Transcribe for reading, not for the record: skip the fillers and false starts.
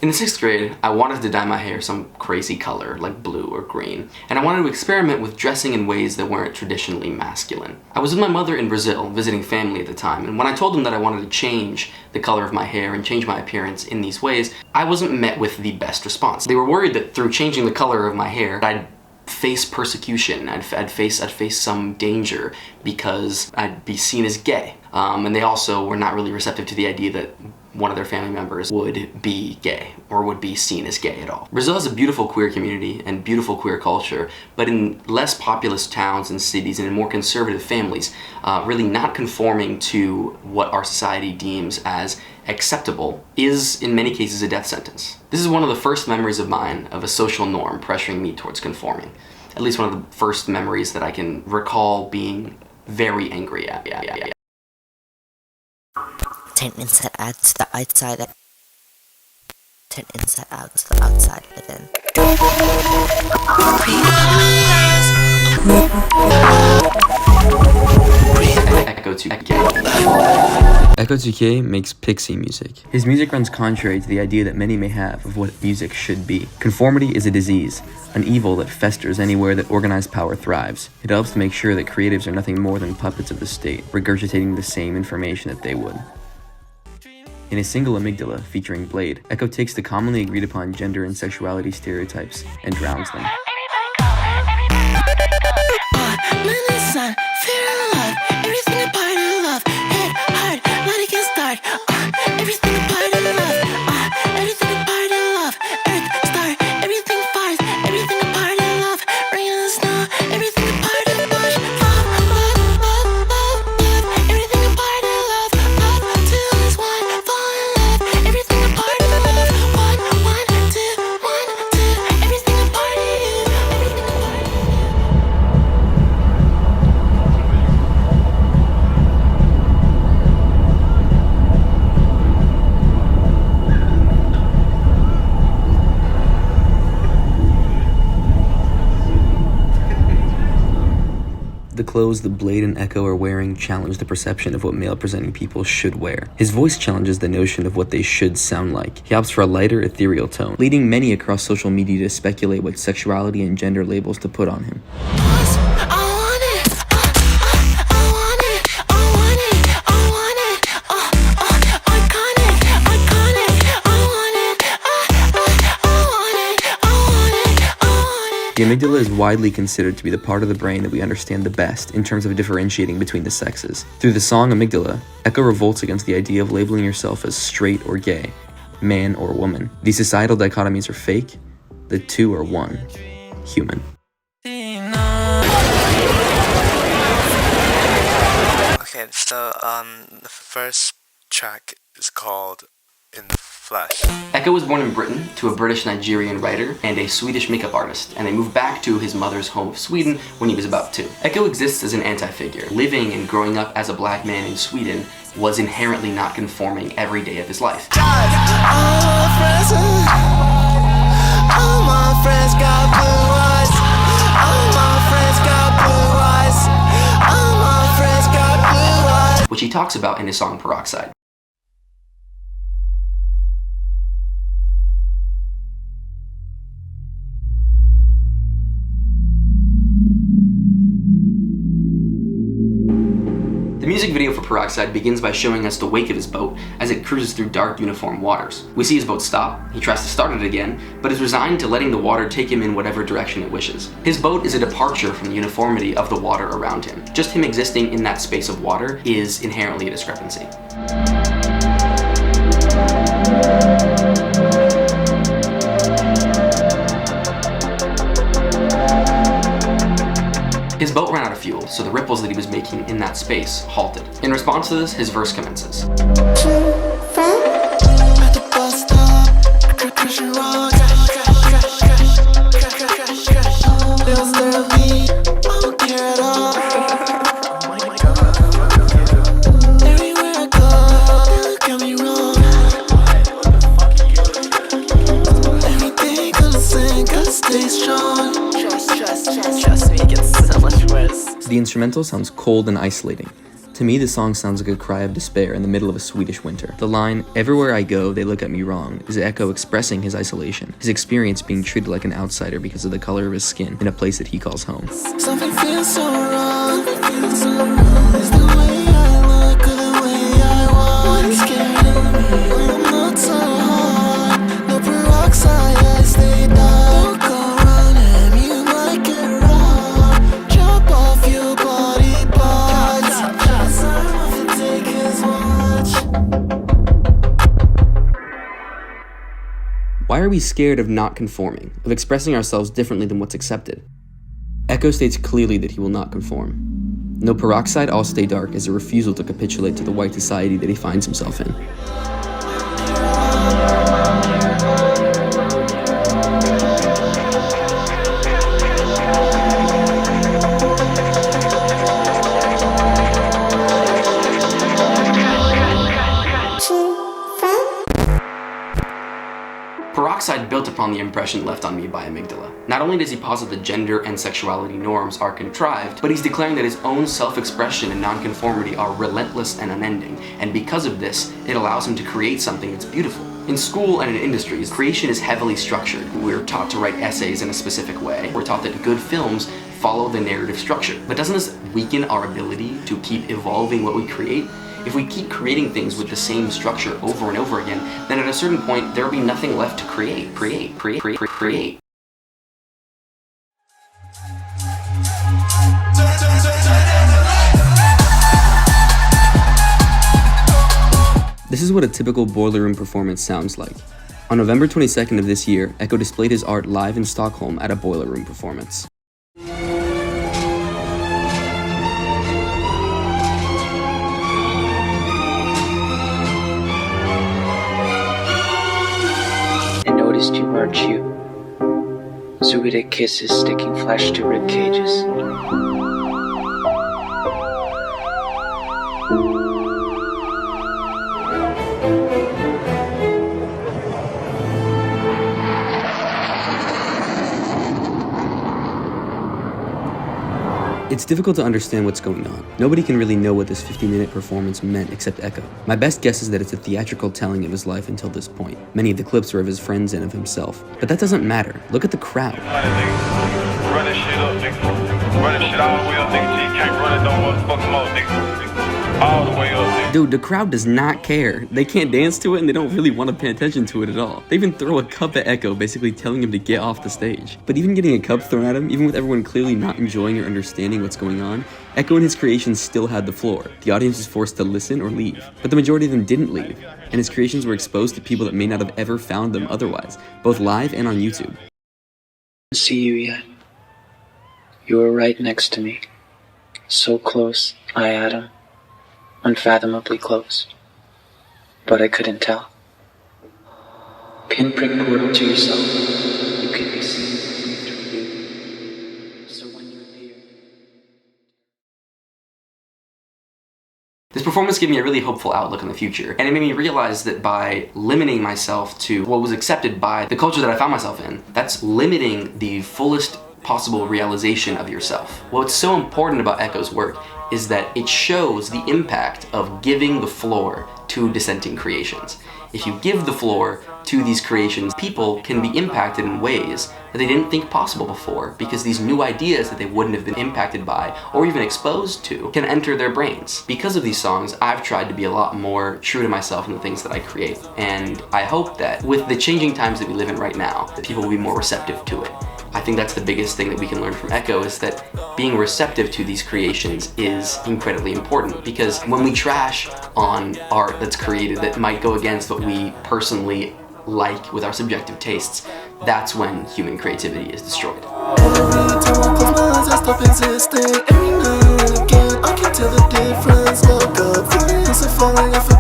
In the 6th grade, I wanted to dye my hair some crazy color, like blue or green, and I wanted to experiment with dressing in ways that weren't traditionally masculine. I was with my mother in Brazil, visiting family at the time, and when I told them that I wanted to change the color of my hair and change my appearance in these ways, I wasn't met with the best response. They were worried that through changing the color of my hair, I'd face persecution, I'd face some danger because I'd be seen as gay. And they also were not really receptive to the idea that one of their family members would be gay or would be seen as gay at all. Brazil has a beautiful queer community and beautiful queer culture, but in less populous towns and cities and in more conservative families, really not conforming to what our society deems as acceptable is in many cases a death sentence. This is one of the first memories of mine of a social norm pressuring me towards conforming. At least one of the first memories that I can recall being very angry at. Turn inside out to the outside. Turn inside out to the outside within. Ecco 2K. Ecco 2K makes pixie music. His music runs contrary to the idea that many may have of what music should be. Conformity is a disease, an evil that festers anywhere that organized power thrives. It helps to make sure that creatives are nothing more than puppets of the state, regurgitating the same information that they would. In a single amygdala featuring Blade, Ecco takes the commonly agreed upon gender and sexuality stereotypes and drowns them. The clothes that Blade and Ecco are wearing challenge the perception of what male-presenting people should wear. His voice challenges the notion of what they should sound like. He opts for a lighter, ethereal tone, leading many across social media to speculate what sexuality and gender labels to put on him. The amygdala is widely considered to be the part of the brain that we understand the best in terms of differentiating between the sexes. Through the song Amygdala, Ecco revolts against the idea of labeling yourself as straight or gay, man or woman. These societal dichotomies are fake, the two are one, human. Okay, so the first track is called In the Flesh. Ecco was born in Britain to a British-Nigerian writer and a Swedish makeup artist, and they moved back to his mother's home of Sweden when he was about 2. Ecco exists as an anti-figure. Living and growing up as a black man in Sweden was inherently not conforming every day of his life. Which he talks about in his song Peroxide. The music video for Peroxide begins by showing us the wake of his boat as it cruises through dark, uniform waters. We see his boat stop, he tries to start it again, but is resigned to letting the water take him in whatever direction it wishes. His boat is a departure from the uniformity of the water around him. Just him existing in that space of water is inherently a discrepancy. His boat ran out of fuel, so the ripples that he was making in that space halted. In response to this, his verse commences. The instrumental sounds cold and isolating. To me, the song sounds like a cry of despair in the middle of a Swedish winter. The line, "Everywhere I go, they look at me wrong," is Echo expressing his isolation, his experience being treated like an outsider because of the color of his skin in a place that he calls home. Something feels so wrong. Is the way I look or the way I walk? It's scared of me when I'm not so hard. No peroxide, I stay dark. Don't go running, you might get robbed. Chop off your body parts. Some of the takers watch. Why are we scared of not conforming, of expressing ourselves differently than what's accepted? Echo states clearly that he will not conform. No peroxide, I'll stay dark is a refusal to capitulate to the white society that he finds himself in. Peroxide built upon the impression left on me by Amygdala. Not only does he posit that gender and sexuality norms are contrived, but he's declaring that his own self-expression and nonconformity are relentless and unending, and because of this, it allows him to create something that's beautiful. In school and in industries, creation is heavily structured. We're taught to write essays in a specific way. We're taught that good films follow the narrative structure. But doesn't this weaken our ability to keep evolving what we create? If we keep creating things with the same structure over and over again, then at a certain point, there will be nothing left to create. This is what a typical boiler room performance sounds like. On November 22nd of this year, Echo displayed his art live in Stockholm at a boiler room performance. Noticed you weren't you. Zooidic kisses sticking flesh to rib cages. It's difficult to understand what's going on. Nobody can really know what this 50-minute performance meant except Echo. My best guess is that it's a theatrical telling of his life until this point. Many of the clips are of his friends and of himself. But that doesn't matter. Look at the crowd. Running shit up, nigga. Running shit all the way up, nigga. You can't run it no motherfucking more, nigga. All the way up, nigga. Dude, the crowd does not care. They can't dance to it and they don't really want to pay attention to it at all. They even throw a cup at Echo, basically telling him to get off the stage. But even getting a cup thrown at him, even with everyone clearly not enjoying or understanding what's going on, Echo and his creations still had the floor. The audience was forced to listen or leave. But the majority of them didn't leave, and his creations were exposed to people that may not have ever found them otherwise, both live and on YouTube. See you yet. You were right next to me. So close, I Adam. Unfathomably close. But I couldn't tell. Pinprick portal to yourself. You could be seen through you. So when you're there. This performance gave me a really hopeful outlook on the future, and it made me realize that by limiting myself to what was accepted by the culture that I found myself in, that's limiting the fullest possible realization of yourself. What's so important about Echo's work is that it shows the impact of giving the floor to dissenting creations. If you give the floor to these creations, people can be impacted in ways that they didn't think possible before, because these new ideas that they wouldn't have been impacted by or even exposed to can enter their brains. Because of these songs, I've tried to be a lot more true to myself in the things that I create, and I hope that with the changing times that we live in right now, that people will be more receptive to it. I think that's the biggest thing that we can learn from Echo, is that being receptive to these creations is incredibly important, because when we trash on art that's created that might go against what we personally like with our subjective tastes, that's when human creativity is destroyed. Every time I close my eyes, I stop existing. Every now and again, I can tell the difference. Woke up, feelings are falling off.